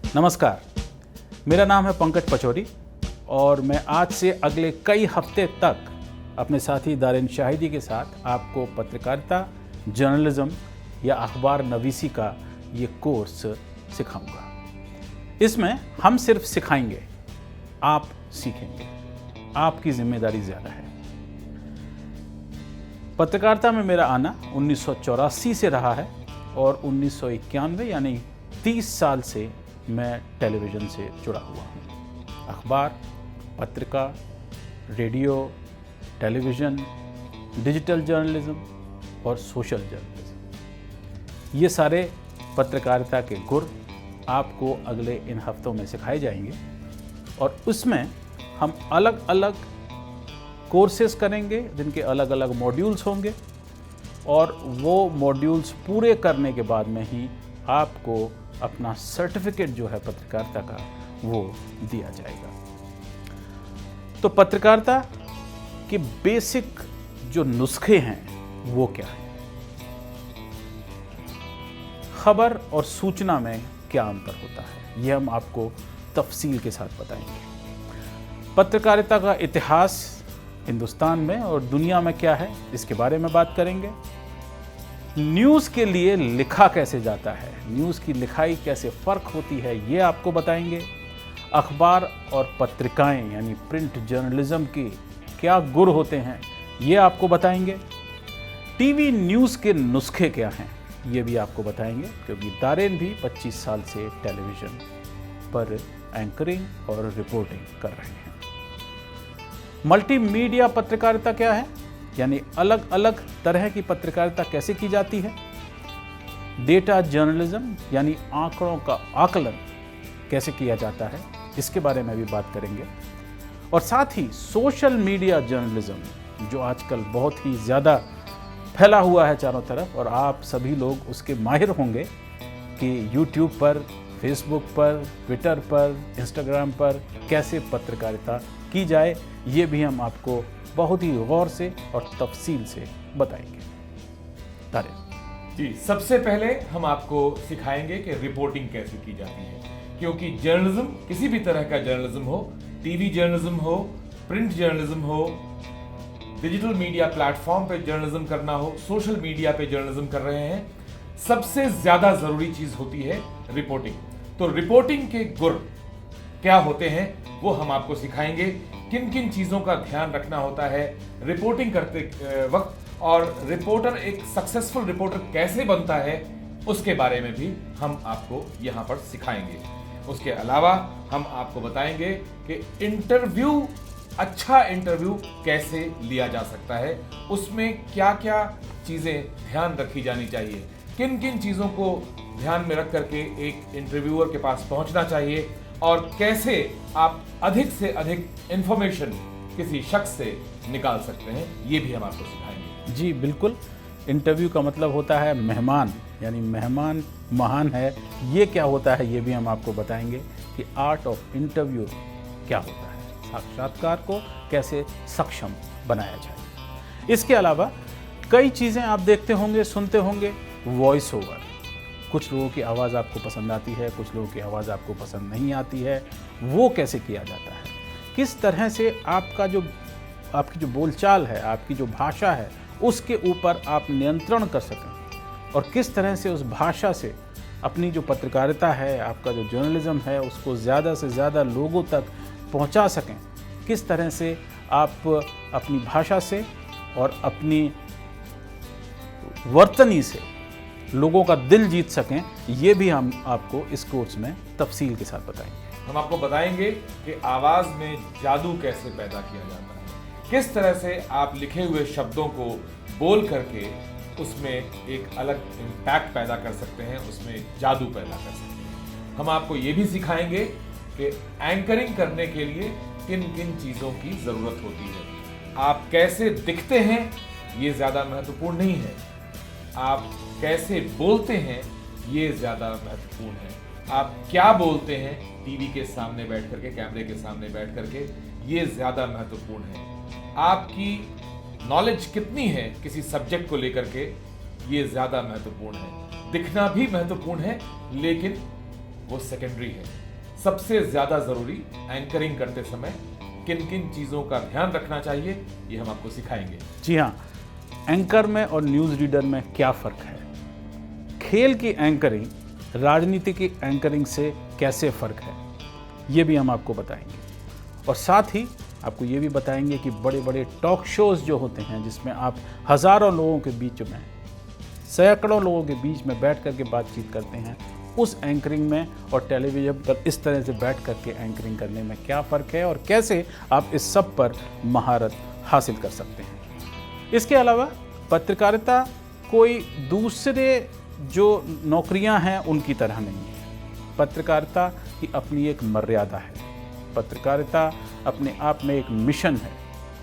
नमस्कार, मेरा नाम है पंकज पचौरी और मैं आज से अगले कई हफ्ते तक अपने साथी दारिन शाहिदी के साथ आपको पत्रकारिता, जर्नलिज्म या अखबार नवीसी का ये कोर्स सिखाऊंगा। इसमें हम सिर्फ सिखाएंगे, आप सीखेंगे। आपकी जिम्मेदारी ज़्यादा है। पत्रकारिता में मेरा आना 1984 से रहा है और 1991 यानी 30 साल से मैं टेलीविज़न से जुड़ा हुआ हूँ। अखबार, पत्रिका, रेडियो, टेलीविज़न, डिजिटल जर्नलिज्म और सोशल जर्नलिज्म, ये सारे पत्रकारिता के गुर आपको अगले इन हफ्तों में सिखाए जाएंगे और उसमें हम अलग अलग कोर्सेज करेंगे जिनके अलग अलग मॉड्यूल्स होंगे और वो मॉड्यूल्स पूरे करने के बाद में ही आपको अपना सर्टिफिकेट जो है पत्रकारिता का वो दिया जाएगा। तो पत्रकारिता के बेसिक जो नुस्खे हैं वो क्या है, खबर और सूचना में क्या अंतर होता है, ये हम आपको तफसील के साथ बताएंगे। पत्रकारिता का इतिहास हिंदुस्तान में और दुनिया में क्या है, इसके बारे में बात करेंगे। न्यूज़ के लिए लिखा कैसे जाता है, न्यूज़ की लिखाई कैसे फ़र्क होती है, ये आपको बताएंगे। अखबार और पत्रिकाएं यानी प्रिंट जर्नलिज्म के क्या गुर होते हैं, ये आपको बताएंगे। टीवी न्यूज़ के नुस्खे क्या हैं, ये भी आपको बताएंगे, क्योंकि दारेन भी 25 साल से टेलीविज़न पर एंकरिंग और रिपोर्टिंग कर रहे हैं। मल्टीमीडिया पत्रकारिता क्या है, यानी अलग अलग तरह की पत्रकारिता कैसे की जाती है। डेटा जर्नलिज्म यानी आंकड़ों का आकलन कैसे किया जाता है, इसके बारे में भी बात करेंगे। और साथ ही सोशल मीडिया जर्नलिज्म जो आजकल बहुत ही ज़्यादा फैला हुआ है चारों तरफ और आप सभी लोग उसके माहिर होंगे कि यूट्यूब पर, फेसबुक पर, ट्विटर पर, इंस्टाग्राम पर कैसे पत्रकारिता की जाए, ये भी हम आपको बहुत ही गौर से और तफसील से बताएंगे। तारिक जी, सबसे पहले हम आपको सिखाएंगे कि रिपोर्टिंग कैसे की जाती है, क्योंकि जर्नलिज्म, किसी भी तरह का जर्नलिज्म हो, टीवी जर्नलिज्म हो, प्रिंट जर्नलिज्म हो, डिजिटल मीडिया प्लेटफॉर्म पे जर्नलिज्म करना हो, सोशल मीडिया पे जर्नलिज्म कर रहे हैं, सबसे ज्यादा जरूरी चीज होती है रिपोर्टिंग। तो रिपोर्टिंग के गुर क्या होते हैं वो हम आपको सिखाएंगे। किन किन चीज़ों का ध्यान रखना होता है रिपोर्टिंग करते वक्त, और रिपोर्टर एक सक्सेसफुल रिपोर्टर कैसे बनता है उसके बारे में भी हम आपको यहाँ पर सिखाएंगे। उसके अलावा हम आपको बताएंगे कि अच्छा इंटरव्यू कैसे लिया जा सकता है, उसमें क्या क्या चीज़ें ध्यान रखी जानी चाहिए, किन किन चीज़ों को ध्यान में रख करके एक इंटरव्यूअर के पास पहुंचना चाहिए और कैसे आप अधिक से अधिक इंफॉर्मेशन किसी शख्स से निकाल सकते हैं, ये भी हम आपको सिखाएंगे। जी बिल्कुल, इंटरव्यू का मतलब होता है मेहमान, यानी मेहमान महान है, ये क्या होता है ये भी हम आपको बताएंगे कि आर्ट ऑफ इंटरव्यू क्या होता है, साक्षात्कार को कैसे सक्षम बनाया जाए। इसके अलावा कई चीज़ें आप देखते होंगे, सुनते होंगे, वॉइस ओवर। कुछ लोगों की आवाज़ आपको पसंद आती है, कुछ लोगों की आवाज़ आपको पसंद नहीं आती है, वो कैसे किया जाता है, किस तरह से आपकी जो बोलचाल है, आपकी जो भाषा है, उसके ऊपर आप नियंत्रण कर सकें और किस तरह से उस भाषा से अपनी जो पत्रकारिता है, आपका जो जर्नलिज्म है, उसको ज़्यादा से ज़्यादा लोगों तक पहुंचा सकें, किस तरह से आप अपनी भाषा से और अपनी वर्तनी से लोगों का दिल जीत सकें, ये भी हम आपको इस कोर्स में तफसील के साथ बताएंगे। हम आपको बताएंगे कि आवाज़ में जादू कैसे पैदा किया जाता है, किस तरह से आप लिखे हुए शब्दों को बोल करके उसमें एक अलग इम्पैक्ट पैदा कर सकते हैं, उसमें जादू पैदा कर सकते हैं। हम आपको ये भी सिखाएंगे कि एंकरिंग करने के लिए किन किन चीज़ों की ज़रूरत होती है। आप कैसे दिखते हैं ये ज़्यादा महत्वपूर्ण नहीं है, आप कैसे बोलते हैं ये ज़्यादा महत्वपूर्ण है। आप क्या बोलते हैं टीवी के सामने बैठ करके, कैमरे के सामने बैठ करके, ये ज़्यादा महत्वपूर्ण है। आपकी नॉलेज कितनी है किसी सब्जेक्ट को लेकर के, ये ज़्यादा महत्वपूर्ण है। दिखना भी महत्वपूर्ण है, लेकिन वो सेकेंडरी है। सबसे ज्यादा जरूरी एंकरिंग करते समय किन किन चीजों का ध्यान रखना चाहिए, ये हम आपको सिखाएंगे। जी हाँ, एंकर में और न्यूज़ रीडर में क्या फ़र्क है, खेल की एंकरिंग राजनीति की एंकरिंग से कैसे फ़र्क है, ये भी हम आपको बताएंगे। और साथ ही आपको ये भी बताएंगे कि बड़े बड़े टॉक शोज़ जो होते हैं जिसमें आप हज़ारों लोगों के बीच में, सैकड़ों लोगों के बीच में बैठ कर के बातचीत करते हैं, उस एंकरिंग में और टेलीविज़न पर इस तरह से बैठ कर के एंकरिंग करने में क्या फ़र्क है और कैसे आप इस सब पर महारत हासिल कर सकते हैं। इसके अलावा पत्रकारिता कोई दूसरे जो नौकरियां हैं उनकी तरह नहीं है। पत्रकारिता की अपनी एक मर्यादा है, पत्रकारिता अपने आप में एक मिशन है।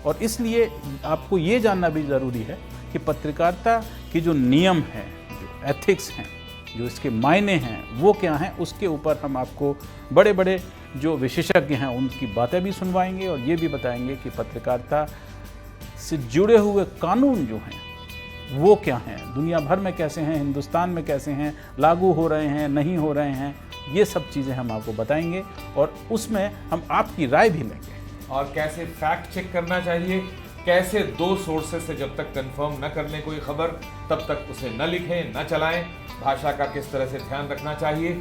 और इसलिए आपको ये जानना भी ज़रूरी है कि पत्रकारिता की जो नियम हैं, जो एथिक्स हैं, जो इसके मायने हैं, वो क्या हैं, उसके ऊपर हम आपको बड़े बड़े जो विशेषज्ञ हैं उनकी बातें भी सुनवाएंगे और ये भी बताएंगे कि पत्रकारिता से जुड़े हुए कानून जो हैं वो क्या हैं, दुनिया भर में कैसे हैं, हिंदुस्तान में कैसे हैं, लागू हो रहे हैं, नहीं हो रहे हैं, ये सब चीज़ें हम आपको बताएंगे और उसमें हम आपकी राय भी लेंगे। और कैसे फैक्ट चेक करना चाहिए, कैसे दो सोर्सेस से जब तक कंफर्म न कर लें कोई खबर तब तक उसे न लिखें, न चलाएं, भाषा का किस तरह से ध्यान रखना चाहिए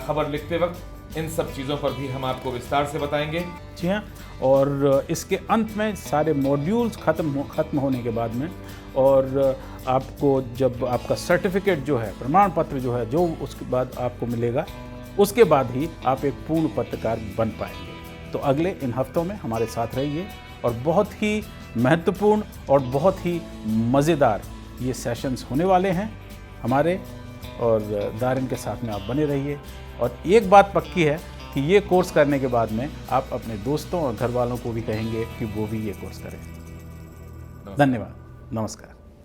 खबर लिखते वक्त, इन सब चीज़ों पर भी हम आपको विस्तार से बताएंगे। जी हाँ, और इसके अंत में सारे मॉड्यूल्स ख़त्म होने के बाद में और आपको जब आपका सर्टिफिकेट जो है, प्रमाण पत्र जो है, जो उसके बाद आपको मिलेगा, उसके बाद ही आप एक पूर्ण पत्रकार बन पाएंगे। तो अगले इन हफ्तों में हमारे साथ रहिए और बहुत ही महत्वपूर्ण और बहुत ही मज़ेदार ये सेशंस होने वाले हैं हमारे, और दारिन के साथ में आप बने रहिए। और एक बात पक्की है कि ये कोर्स करने के बाद में आप अपने दोस्तों और घर वालों को भी कहेंगे कि वो भी ये कोर्स करें। धन्यवाद, नमस्कार।